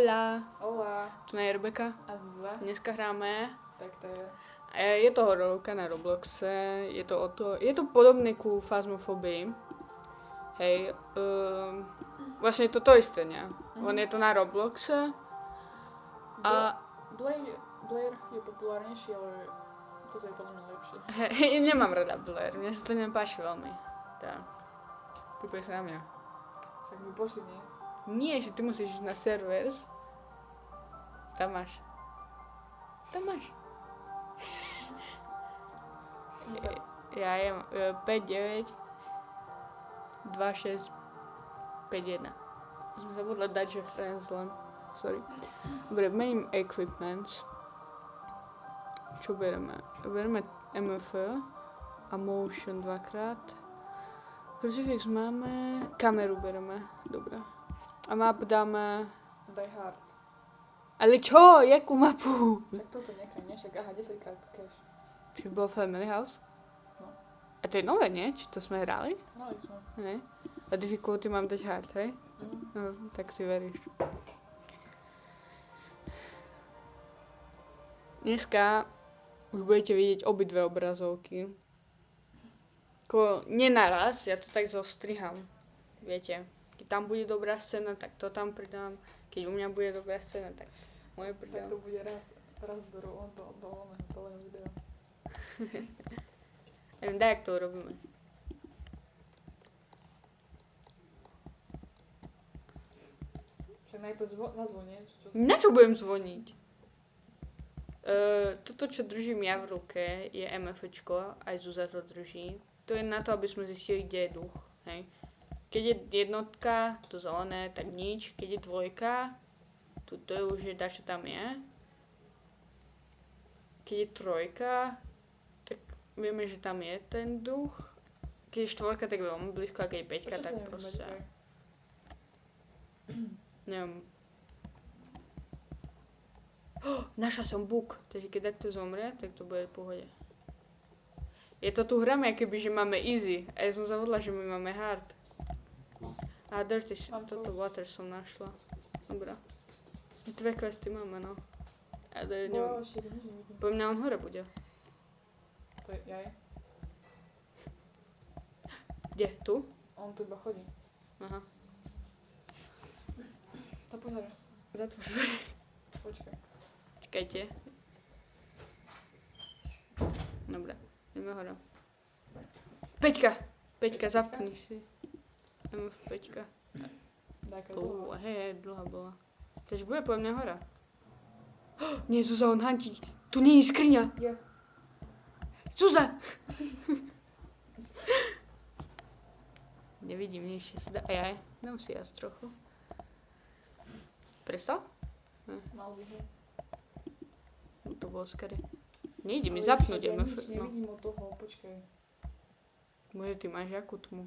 Hola, Hola. tu je Rebeka. A Zuza. Dneska hráme. Spectre. Je to hororovka na Robloxe. Je to podobné ku Phasmophobii. Hej, vlastne je to to isté, nie? Len je to na Robloxe. A Blair je populárnejší, ale toto je podľa mňa lepšie. hej, nemám rada Blair. Mne sa to nepáči veľmi. Tak. Pripoj sa na mňa. Však mi pošli, nie? Nie, že ty musíš ísť na servers. Tam máš. Ja jem 5, 9, 2, 6, 5, 1. Sme zabudli dať, že friends len. Sorry. Dobre, mením equipments. Čo bereme? Bereme MF a motion dvakrát. Crucifix máme. Kameru bereme. Dobre. A map dáme... Die Hard. Ale čo? Jakú mapu? Tak toto nechaj, nie? Však aha, 10 krát cash. Či bol Family House? No. A to je nové, nie? Či to sme hrali? Hrali sme. Hej. A difficulty mám dať hard, hej? No, tak si veríš. Dneska už budete vidieť obidve obrazovky. Nie naraz, ja to tak zostriham. Viete, keď tam bude dobrá scéna, tak to tam pridám. Keď u mňa bude dobrá scéna, tak moje pridám. Tak to bude raz do celého videa. Neviem, daj, jak to urobíme. Však najprv zazvonieš. Na čo budem zvoniť? Toto, čo držím ja v ruke, je MFčko, aj Zuza to drží. To je na to, aby sme zistili, kde je duch. Hej. Keď je jednotka, to zelené, tak nič. Keď je dvojka, to je už je čo tam je. Keď je trojka, tak vieme, že tam je ten duch. Keď je štvorka, tak veľmi blízko, a keď je peťka, tak proste... Neviem. Našla som buk, takže keď takto zomrie, tak to bude v pohode. Je to tu hráme, keby, že máme easy. A ja som zavodla, že my máme hard. A dirty, toto water som našla. Dobrá. 2 questy máme, no. A to je, neviem. Po mňa on hore bude. To je jaj. Kde? Tu? On tu iba chodí. Aha. To poď hore. Zatvor dvere. Počkaj. Čakajte. Dobre, ideme hore. Peťka, zapni si. MF Peťka. Taká dlhá. Hej, dlhá bola. Takže bude po mňa hora. Nie, Zuza, on hantí. Tu nie je skriňa. Ja. Zuza! Nevidím nič, sa dá. Ajaj, dám si jas trochu. Prestal? Mal by ho. To bolo skary. Nejde mi zapnúť ja MF. nič nevidím od toho, počkaj. Môže, ty máš jakú tmu?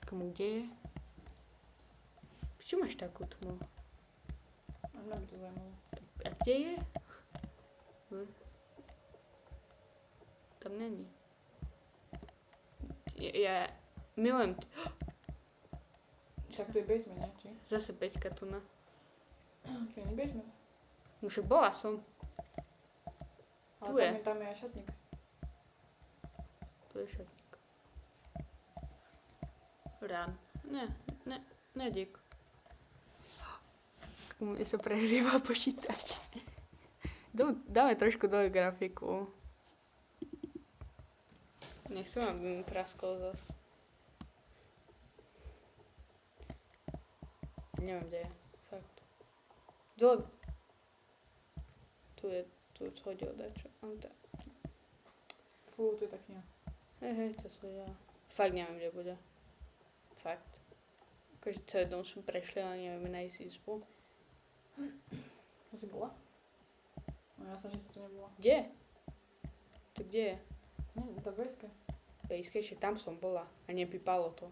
Komu kde je? Prečo máš takú tmu? A mňa by to zaujímalo. A kde je? Tam není. Ja milujem... Však to je basement, nie? Či? Zase Peťka tu na... Čo je basement? Už bola som. Ale Tu je. tam je aj šatník. Tu je šatník. Rán. Ne, dík. Mne sa prehrýva počítač. Dáme trošku dole grafiku. Nechcem, aby mi praskol zas. Neviem, kde je. Fakt. Dole. Tu hodil dačo. Fú, to je tá kniha. Hej, to som ja. Fakt neviem, kde bude. Fakt. Akože celý dom sme prešli, ale nevieme nájsť izbu. To si bola? No jasne, že si tu nebola. Kde? To kde je? Nie, tá bejské. Pejskejšie, tam som bola. A nepípalo to.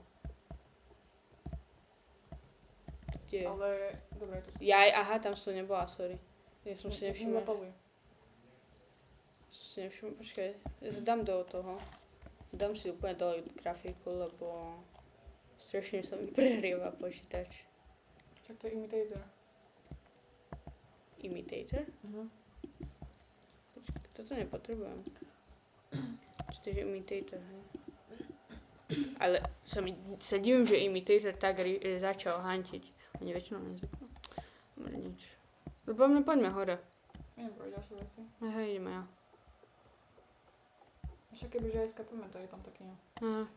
Kde je? Ale, dobre, tu si. Aha, tam som nebola, sorry. Ja som si nevšimla. Počkaj, ja sa dám do toho. Dám si úplne dole grafiku, lebo Strašne sa mi prehrieva počítač. Však to je imitator. Imitator? Počkaj, toto nepotrebujem. Čo to je imitator, hej? Ale sa divím, že imitator tak začal hantiť. Oni väčšinou nezapnú. Dobre, nič. Poďme hore. Idem prvé ďalšie veci. Hej, ideme ja. Však kebyže aj skapeme, to je tam taký, no. Aha.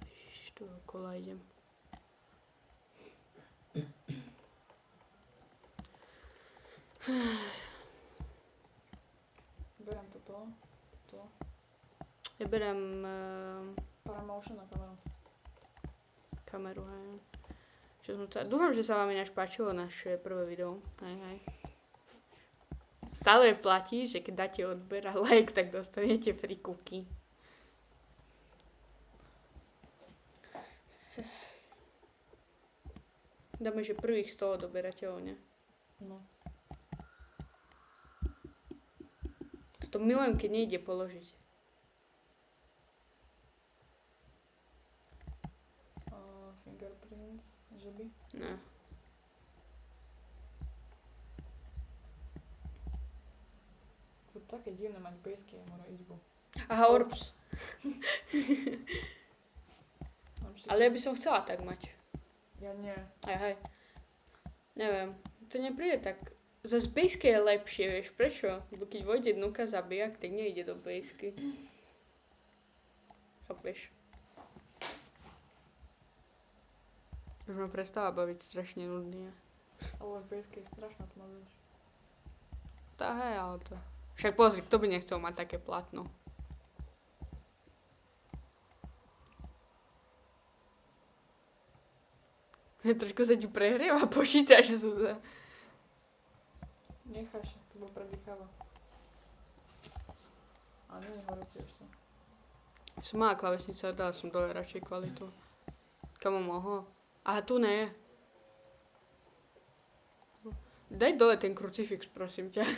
Ježiš, tu okolo idem. Berem toto. Ja berem Paramotion na kameru. kameru, hej. Dúfam, že sa vám ináč páčilo naše prvé video. Hej. Stále platí, že keď dáte odber a like, tak dostanete free cookie. Dáme, že prvých 100 odoberateľov, ne? No. Toto milujem, keď nejde položiť. Fingerprints, že by. No. To je také divné mať basecamp na izbu. Aha, orbs. Mám Ale ja by som chcela tak mať. Ja nie. Hej. Neviem, to nepríde tak. Zas baseke je lepšie, vieš prečo? Lebo keď vojde dnuka zabijak, tak nejde do baseke. Chápeš? Už ma prestáva baviť strašne nudný. Ale basecamp je strašná tma, vieš. Tá hej, ale to... Však pozri, kto by nechcel mať také platno? Trošku sa ti prehrieva počítač, Zuzá. Necháš, to bol predýcháva. A nie je horúci ešte. Som malá klavesnica, dala som dole radšej kvalitu. Kamo mohol? Aha, tu ne. Daj dole ten krucifix, prosím ťa.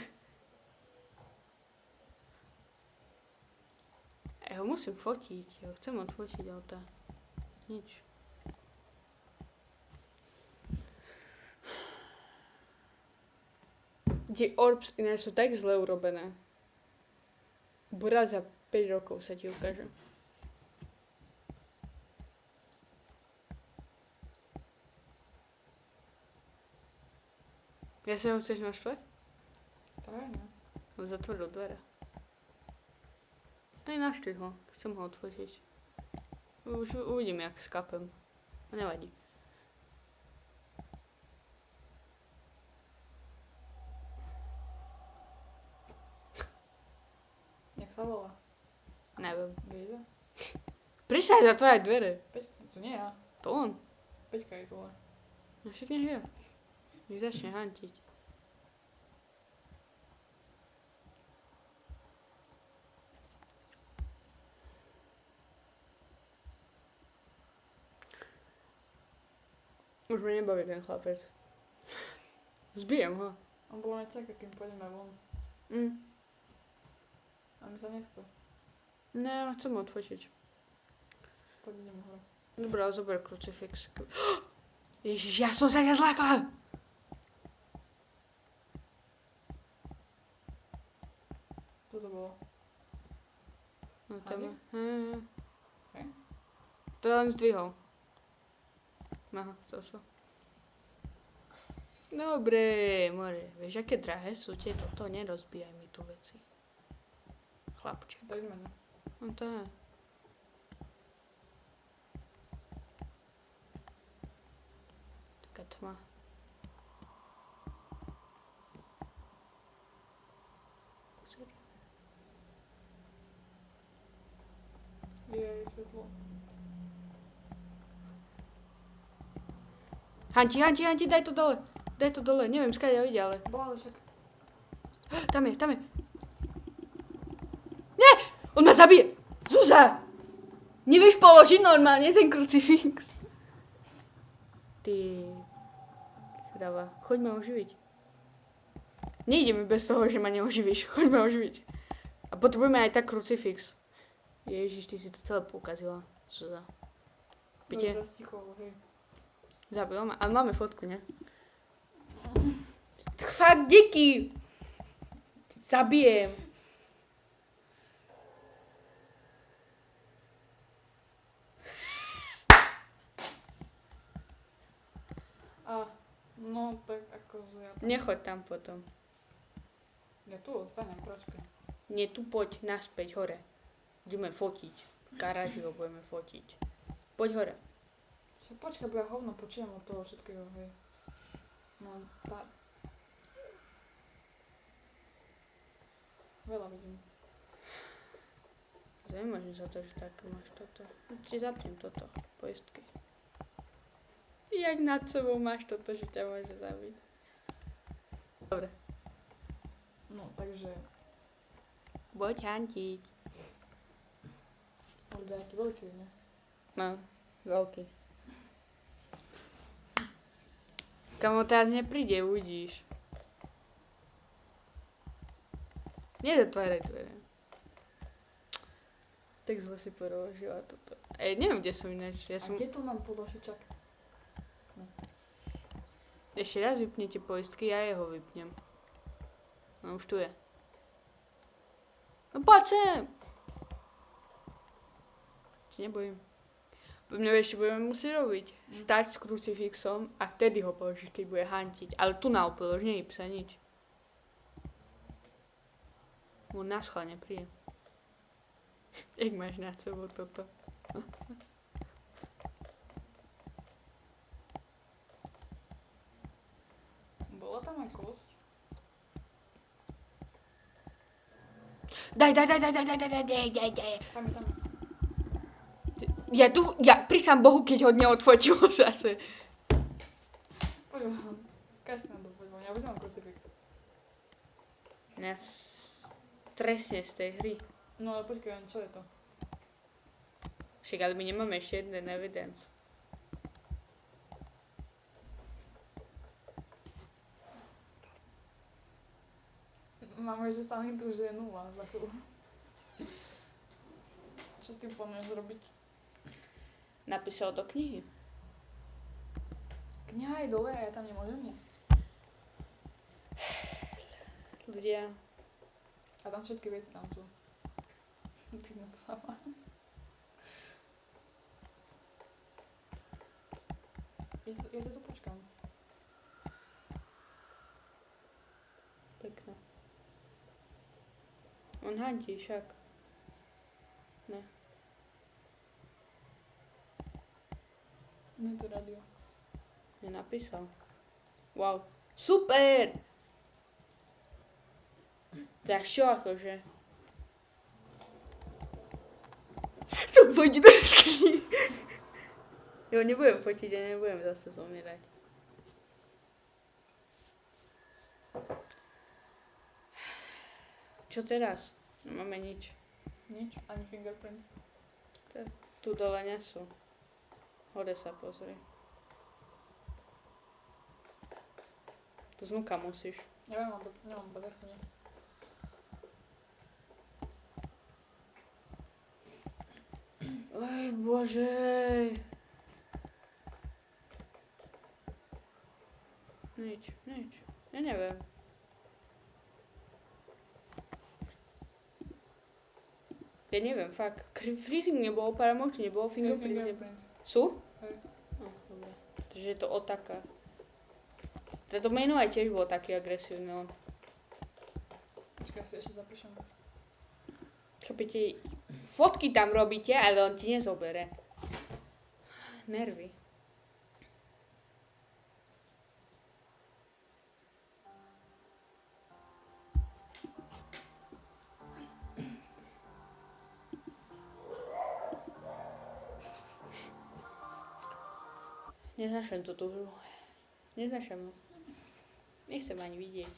Ja ho musím fotiť, ja ho chcem odfotiť, ale tá... Nič. Tie orbs iné sú tak zle urobené. Raz za 5 rokov sa ti ukáže. Ja sa ho chceš naštvať? Tak, ne. Zatvoril dvere. Nej, naštvi ho. Chcem ho odfotiť. Už uvidím, jak skapem. Nevadí. Jak sa volá? Neviem. Gejza? Prišla aj zatvárať dvere. Peťka, to nie ja. To on. Peťka je dole. No však nech je. Nech začne hantiť. Už ma nebaví ten chlapec. Zbijem ho. On bol len čaká, kým pôjdeme von. A mi sa nechce. Ne, chcem ho odfotiť. Poď ideme hore. Dobre, ale zober krucifix. Ježiš, ja som sa nezlákla! Čo to bolo? No tam je. Hej? To len zdvihol. Aha, zase. Dobre, more. Vieš, aké drahé sú tieto? To nerozbíjaj mi tu veci. Chlapček. Poďme, ne? No to je. Taká tma. Jej, svetlo. Hanti, daj to dole. Daj to dole, neviem, skáď ja ide, ale... Bola, ale však... Tam je. Nie! On ma zabije! Zuzá! Nevieš položiť normálne ten krucifix? Ty... Krava. Choďme oživiť. Nejdeme bez toho, že ma neoživíš. Choďme oživiť. A potrebujeme aj tak krucifix. Ježiš, ty si to celé pokazila. Čo za? Bude Pite? zase ticho, hej. Zabilo ma. Ale máme fotku, ne? Fakt díky! Zabijem. A, no tak akože ja... Nechoď tam potom. Ja tu ostanem, počkaj. Nie, tu poď naspäť hore. Ideme fotiť. V garáži ho budeme fotiť. Poď hore. Počkaj, bo ja hovno počujem od toho všetkého, hej. No, veľa vidím. Zaujímavé za to, že tak máš toto. Ti zapnem toto. Poistky. Jak nad sebou máš toto, že ťa môže zabiť. Dobre. No, takže... Poď hantiť. Ale nejaký veľký, ne? No, veľký. Kamo teraz nepríde, uvidíš. Nezatváraj dvere. Tak zle si položila toto. Neviem, kde som ináč. Ja A som... kde tu mám položiť čak? Ešte raz vypnite poistky, ja jeho vypnem. No už tu je. No poď sem! Ti nebojím. Mňa ešte budeme musieť robiť. Stať s krucifixom a vtedy ho položíš, keď bude hantiť. Ale tu na opolož, nie je psa nič. Mu na schvál nepríde. Jak máš nad sebou toto? Bola tam aj kosť? Daj. Tam je. Ja prísam Bohu, keď ho neodfotilo zase. Poďme, každý nám to poďme, ja už mám krucifix. Nás stresne z tej hry. No ale počkaj, čo je to? Však ale my nemáme ešte jeden evidence. Máme, že sa mi tu že je 0 za chvíľu. Čo s tým plánuješ robiť? Napísal do knihy. Kniha je dole a ja tam nemôžem ísť. Ľudia. A tam všetky veci tam sú. Ty no sama. Ja to tu počkám. Pekné. On hantí však. Ne. No je to rádio. Nenapísal. Wow. Super! Tak čo akože? To pôjde do skryni. Jo, nebudem fotiť, ja nebudem zase zomierať. Čo teraz? Nemáme nič. Nič? Ani fingerprints? Tu dole nie sú. Hore sa pozri. To znúka musíš. Nemám baterku, nie. Oj, bože. Nič. Ja neviem. Ja neviem, fakt. Freezing nebolo, paramoči nebolo, fingerprints. Sú? Hej. No, dobre. Takže je to otaka. Toto meno aj tiež bolo taký agresívny on. Počkaj, si ešte zapíšem. Chápete, fotky tam robíte, ale on ti nezobere. Nervy. Neznášam túto hru. Neznášam ju. Nechcem ani vidieť.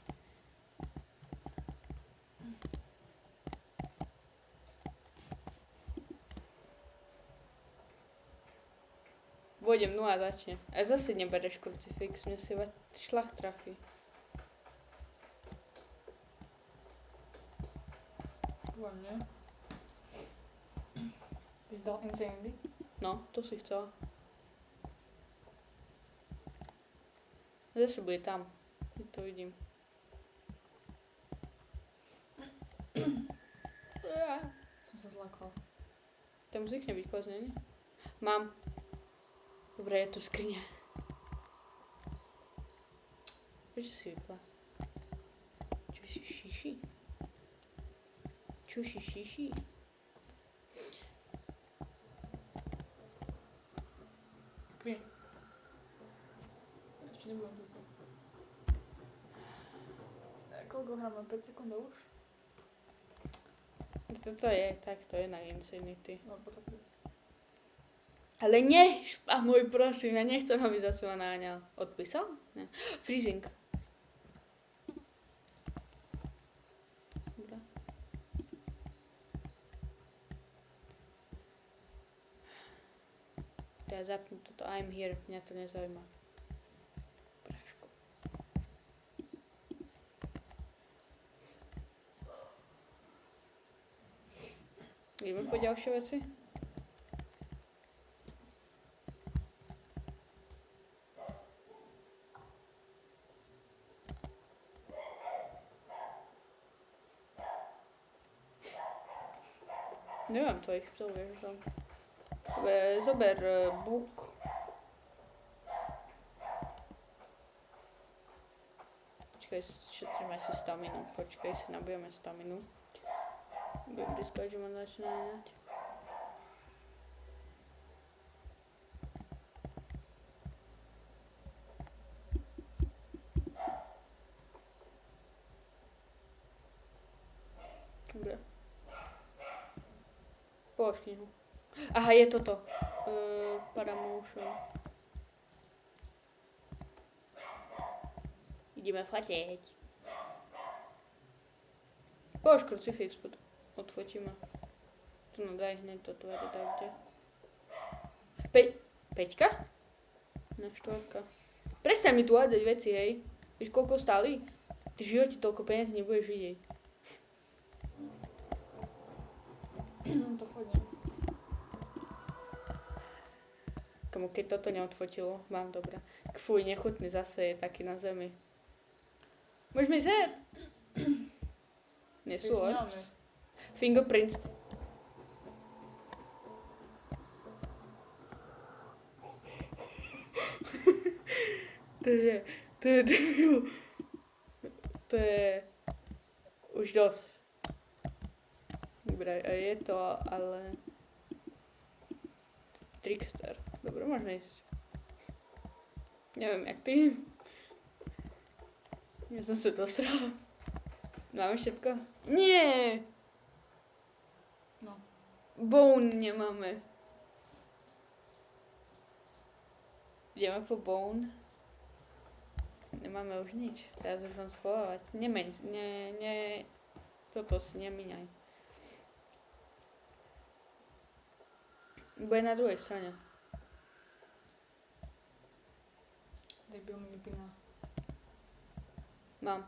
Vôjdem 0 a začne. A zase nebereš krucifix, mne si iba šlach trafí. Dúfam, nie? Ty si dal Insanity? No, to si chcela. Zase bude tam. To vidím. Som sa zlákla. Tam zvykne byť kvás, nie? Mám. Dobre, je tu skriňa. Prečo si vypla? Čo si šiši? Čo si šiši? Kví. Ešte nebudem túto. Koľko hráme? 5 sekúnd už? Toto je, tak to je na Insanity. No, potom. Ale nie, a môj prosím, ja nechcem, aby zase ma náňal. Odpísal? Ne. Freezing. Dobre. Ja zapnu toto I'm here, mňa to nezaujíma. Prášku. Ideme po ďalšie veci? Nemám tvojich psov, vieš, tam. Dobre, zober book. Počkaj, šetríme si staminu. Počkaj, si nabijeme staminu. Budem riskať, že ma začne naňať. Dobre. Polož knihu. Aha, je toto. Paramotion. Ideme fotiť. Polož krucifix, odfotíme. Tu no daj hneď toto, tak kde. Peťka? Ne, štvorka. Prestaň mi tu hádať veci, hej. Víš, koľko stáli? Ty v živote toľko peniazí nebudeš vidieť. To chodím. Komu keď toto neodfotilo, mám dobré. Fuj, nechutný zase je taký na zemi. Môžeš mi zjeť? Nie sú orbs. Fingerprints. To je už dosť. Dobre, a je to, ale... Trickster. Dobre, môžeme ísť. Neviem, jak ty. Ja som sa dosral. Máme všetko? Nie! No. Bone nemáme. Ideme po bone. Nemáme už nič. Teraz už len schovávať. Nemeň, toto si nemíňaj. Bude na druhej strane. Debil mi vypína. Mám.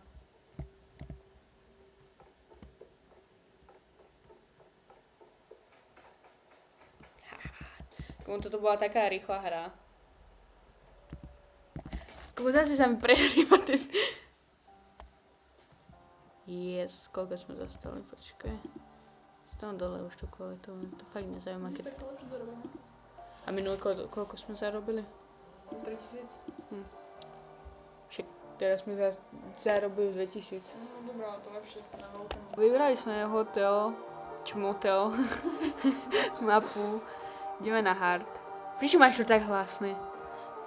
Komu toto bola taká rýchla hra. Komu zase sa mi prehrýva ten... Yes, koľko sme dostali, počkaj. Tam dole už to kvalitu, to fakt nezaujíma, keď... Tak to lepšie zarobíme. A minulý koľko sme zarobili? 3000. Však teraz sme zarobili 2000. No dobrá, to lepšie na veľkom. Vybrali sme hotel, či motel, mapu, ideme na hard. Prečo máš to tak hlasné?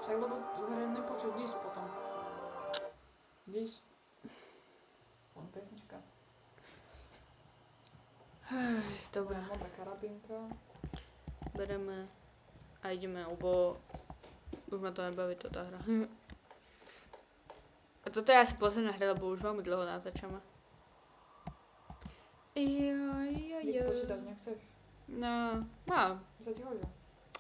Však lebo verejne nepočuť nič potom. Vidíš? Len pesnička. Dobre. Modrá karabínka. Bereme a ideme, lebo už ma to nebaví tá hra. A toto je asi posledná hra, lebo už veľmi dlho natáčame. Počítať nechceš? No, mám. Sa ti hodil.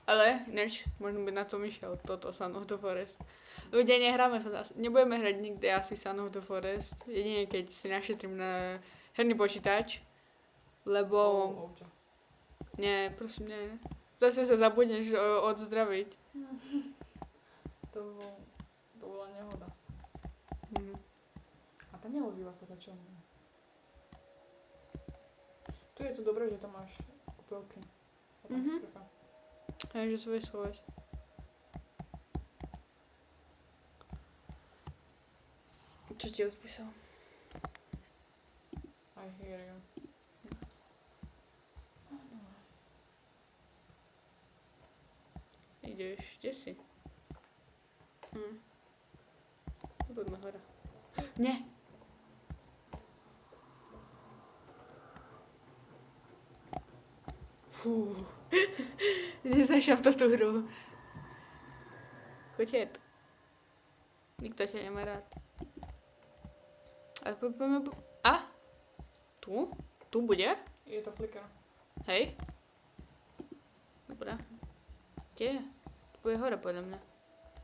Ale, než možno by na to išiel toto Son of the Forest. Ľudia nehráme, nebudeme hrať nikdy asi Son of the Forest. Jedine keď si našetrím na herný počítač. Lebo... Ovča. Nie, prosím, nie. Zase sa zabudneš odzdraviť. To bola nehoda. Mhm. A tá neozýva sa tá čo? Tu je to dobré, že tam máš kúpelky. A tam Mhm. strecha. Hej, že sa vieš schovať. Čo ti odpísal? I hear you. Ideš, kde si? Poďme hore. Nie! Fú. Nezašam to tú hru. Choď jet. Nikto ťa nemá rád. A poďme... A? Tu? Tu bude? Je to flicker. Hej? Dobre. Kde? Tu bude hore podľa mňa.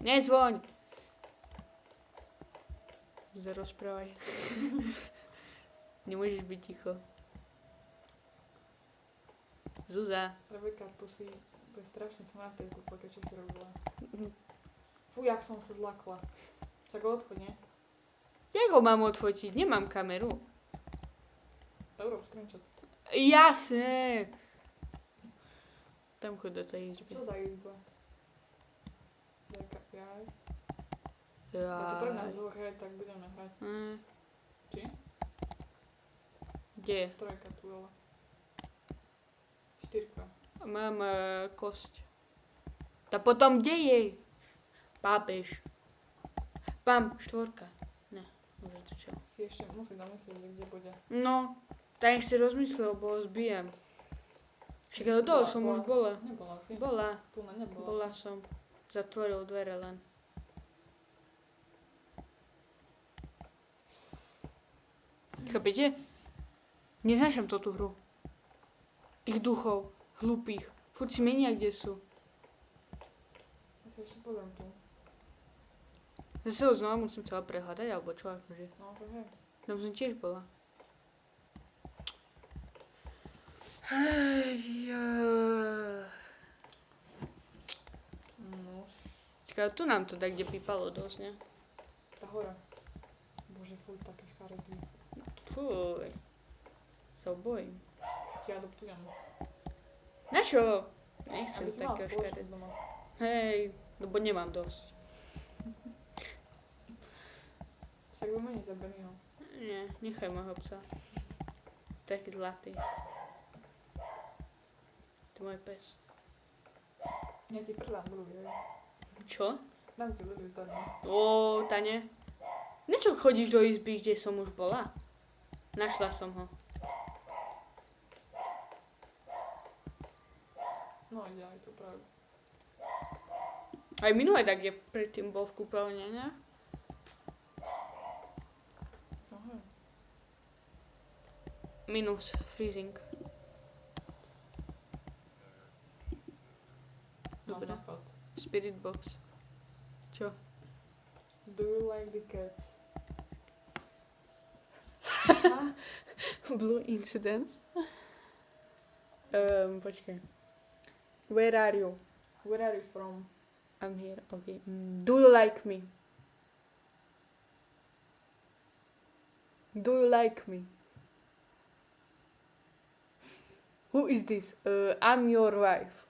Nezvoň! Rozprávaj. Nemôžeš byť ticho. Zuzá. Rebeka, to je strašne smrad tej kúpelke, čo si robila. Fú, jak som sa zlakla. Však ho odfoď, nie? Jak ho mám odfotiť? Nemám kameru. Dobre, screenshot. Jasné! Tam chod do tej izby. Čo za izba? Rebeka, jaj. A to pre nás dvoch hrať, tak budeme hrať. Či? Kde? Trojka tu dole. 4. Mám kosť. A potom kde je? Pápež. Mám 4. Ne, môže to čo. Si ešte musí domyslieť, že kde bude. No, tak si rozmyslel, bo ho zbijem. Však ale dole som už bola. Nebola si. Bola. Tu nebola. Bola som. Zatvoril dvere len. Chápete? Neznášam to tú hru. Tých duchov, hlupých. Furt si menia, kde sú. Ja sa ešte pozriem tu. Zase ho znova musím celá prehľadať, alebo čo akože. No to hej. Tam som tiež bola. No, Čakaj, tu nám to tak kde pípalo dosť, ne? tá hora. Bože, fuj, také škaredý. Fuj. Sa bojím. Ti adoptujem. Na čo? Nechcem Aby si mala takého spoločnosť škaredého. doma. Hej, lebo nemám dosť. Však vymeniť za Bennyho. Nie, nechaj môjho psa. Taký zlatý. To je môj pes. Ja ti predám druhý, hej. Čo? Dám ti druhý zdarma. Ó, Tane. Nečo chodíš do izby, kde som už bola? Našla som ho. No ide aj tu práve. Aj minulé tak, kde predtým bol v kúpeľne, ne? No hej. Minus freezing. Mám Dobre. nápad. Spirit box. Čo? Do you like the cats? Blue incidents. Počkaj. Where are you? Where are you from? I'm here, okay. Do you like me? Do you like me? Who is this? I'm your wife.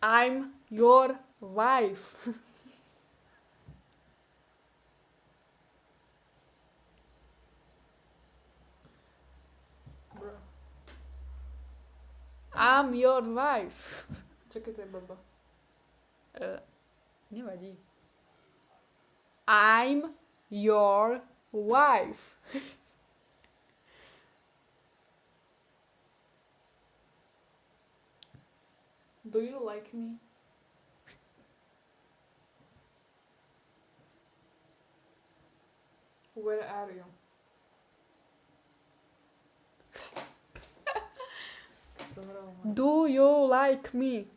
I'm your wife. Bro. I'm your wife. Čakaj, to je baba. Nevadí. I'm your wife. Do you like me? Where are you? Do you like me?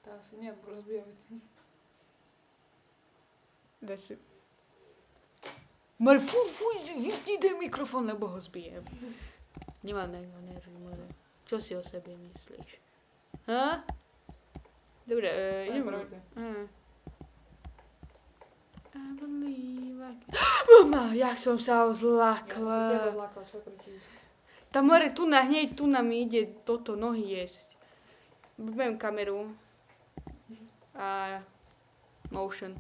Tá asi nebudú rozbíjať veci. Veci. Mare, vypni ten mikrofón, lebo ho zbijem. Nemám na ňo nervy, more. Čo si o sebe myslíš? Ha? Dobre, idem. I believe I can... Mama, jak som sa Ja som sa teba zlákla. zlákla, čo kričíš? Tá more, hneď tu na mi ide toto nohy jesť. Budem kameru. A motion.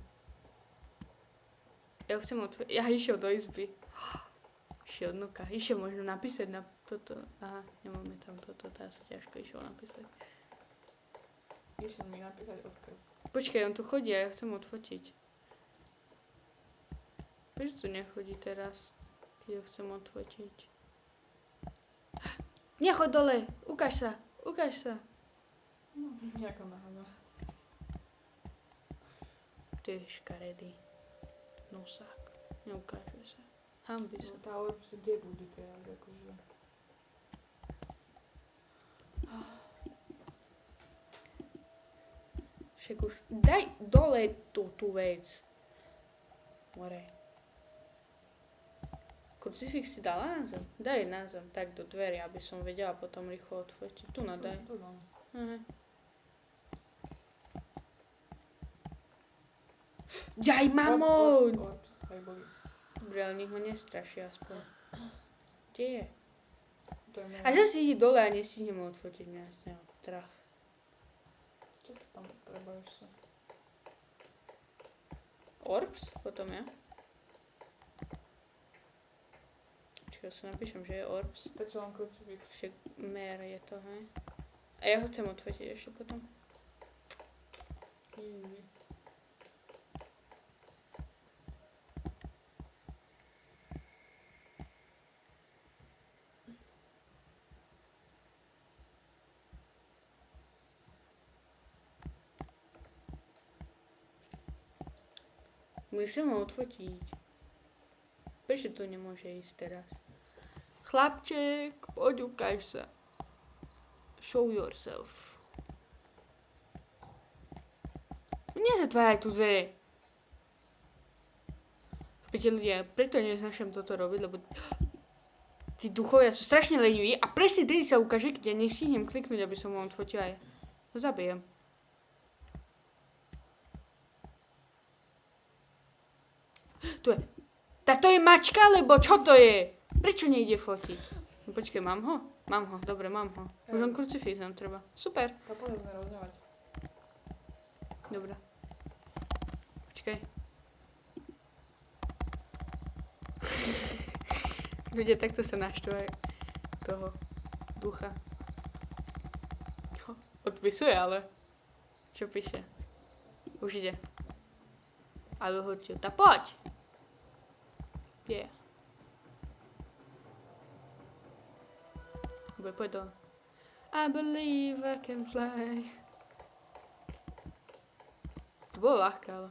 Ja chcem ja išiel do izby. Išiel dnuka. Išiel možno napísať na toto. Aha, nemáme tam toto, to asi ťažko išiel napísať. Išiel mi napísať odkaz. Počkaj, on tu chodí a ja chcem odfotiť. Prečo tu nechodí teraz, keď ho chcem odfotiť? Nechoď dole, ukáž sa. Jaká naháňa. Ty škaredý. Nosák. Neukáže sa. Hanbi sa. No, tá Orbs kde bude teraz, akože. Však už daj dole tú vec. More. Krucifix si dala na zem? Daj na zem, tak do dverí, aby som vedela potom rýchlo odfotiť. Tu nadaj. Tu dám. Aha. Jaj, mamo! Orbs, hej boli. Dobre, ale nech ho nestraší aspoň. Kde je? To je moje. A zase ide dole a nestihnem ho odfotiť, mňa z neho strach. Čo tam treba ešte? Orbs? Potom ja? Čiže si napíšem, že je Orbs. Tak čo mám krucifix? Však mer je to, hej? A ja ho chcem odfotiť ešte potom. Easy. Musím ho odfotiť. Prečo to nemôže ísť teraz? Chlapček, poď ukáž sa. Show yourself. Nezatváraj tu dvere. Viete ľudia, preto neznašam toto robiť, lebo tí duchovia sú strašne leniví a presne tedy sa ukáže, keď ja nestihnem kliknúť, aby som ho odfotila. Ja ho zabijem. Tu je. Tak to je mačka, lebo čo to je? Prečo nejde fotiť? No, počkej, mám ho? Mám ho, dobre, mám ho. Už len krucifix nám treba. Super. Tak poďme rozňovať. Dobre. Počkaj. Ľudia takto sa naštvajú toho ducha. Odpisuje, ale. Čo píše? Už ide. Ale hoďte. Tá poď! Yeah. Dobre, poď dole. I believe I can fly. To bolo ľahké, ale.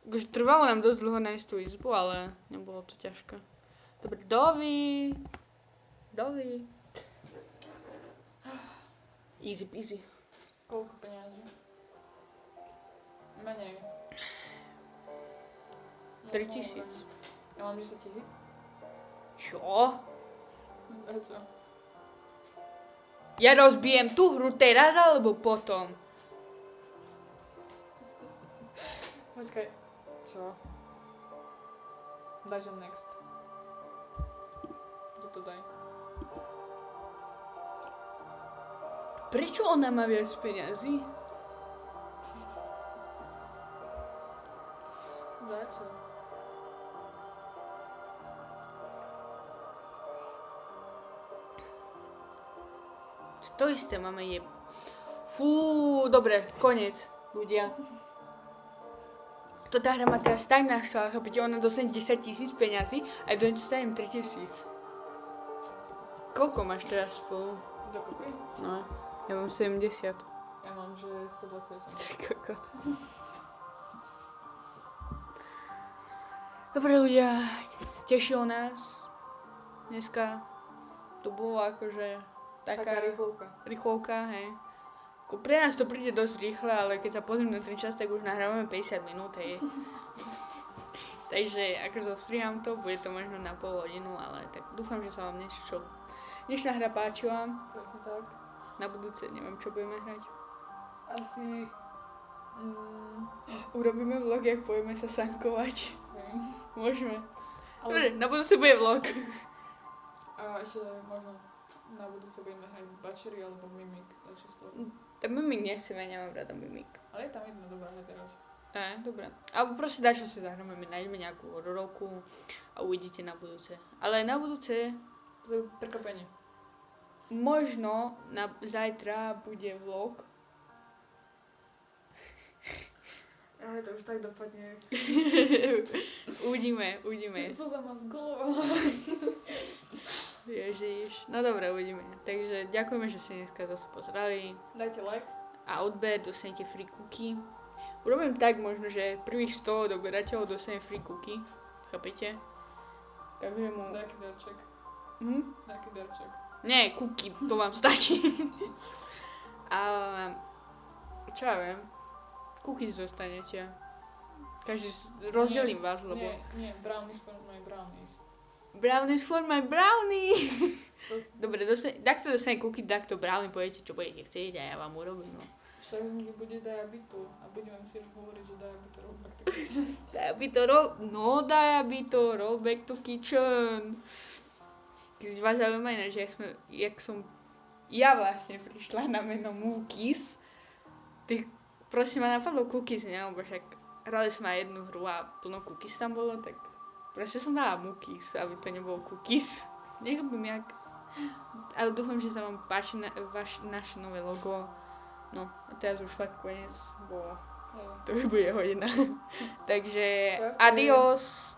Akože trvalo nám dosť dlho nájsť tú izbu, ale nebolo to ťažké. Dobre, Dovi. Easy peasy. Koľko peniazí? Menej. 3000. Ja mám 10 000? Čo? Za čo? Ja rozbijem tú hru teraz, alebo potom? Počkaj. Co? Daj, že next. Toto daj. Prečo ona má viac peňazí? Za čo? To isté máme Fú, dobre, koniec, ľudia. To tá hra má teraz tak naštvala, chápete, ona dostane 10 000 peňazí a ja dostanem 3 000. Koľko máš teraz spolu? Dokopy? No, ja mám 70. Ja mám, že 128. Ty kokot. Dobre ľudia, tešilo nás. Dneska to bolo akože taká rýchlovka, hej. Pre nás to príde dosť rýchle, ale keď sa pozriem na ten čas, tak už nahrávame 50 minút, hej. Takže ako zostriham to, bude to možno na pol hodinu, ale tak dúfam, že sa vám dnešná hra páčila. Presne tak. Na budúce neviem, čo budeme hrať. Asi... Urobíme vlog, jak pojeme sa sankovať. hej. Môžeme. Ale... Dobre, na budúce bude vlog. A ešte možno na budúce budeme hrať Bačery alebo Mimik. Dačo z toho. Ten mimik nechcem, ja nemám rada mimik. Ale je tam jedna dobrá hra teraz. Dobre. Alebo proste dačo si zahráme, my nájdeme nejakú hororovku a uvidíte na budúce. Ale na budúce To je prekvapenie. možno zajtra bude vlog. Ale to už tak dopadne. uvidíme. Co za ma zgolovala. Ježiš. No dobre, uvidíme. Takže ďakujeme, že ste dneska zase pozreli. Dajte like. A odber, dostanete free cookie. Urobím tak možno, že prvých 100 doberateľov dostane free cookie. Chápete? Takže mu... Nejaký darček. Nejaký darček. Nie, cookie, to vám stačí. A čo ja viem, cookies dostanete. Každý rozdelím vás, lebo... Nie, brownies for my brownies. Brownies for my brownie. Dobre, takto dostane cookie, takto brownie, poviete, čo budete chcieť a ja vám urobím, no. Však z nich bude diabitu a budeme si hovoriť, že diabitu rollback to Diabito rollback to kitchen. Keď vás zaujíma ináč, jak som ja vlastne prišla na meno Mookies, tak prosím ma napadlo cookies, ne? Lebo však hrali sme aj jednu hru a plno cookies tam bolo, tak proste som dala Mookies, aby to nebolo cookies. Nechápem jak. Ale dúfam, že sa vám páči naše nové logo. No, a teraz už fakt koniec, bo to už bude hodina. Takže adios.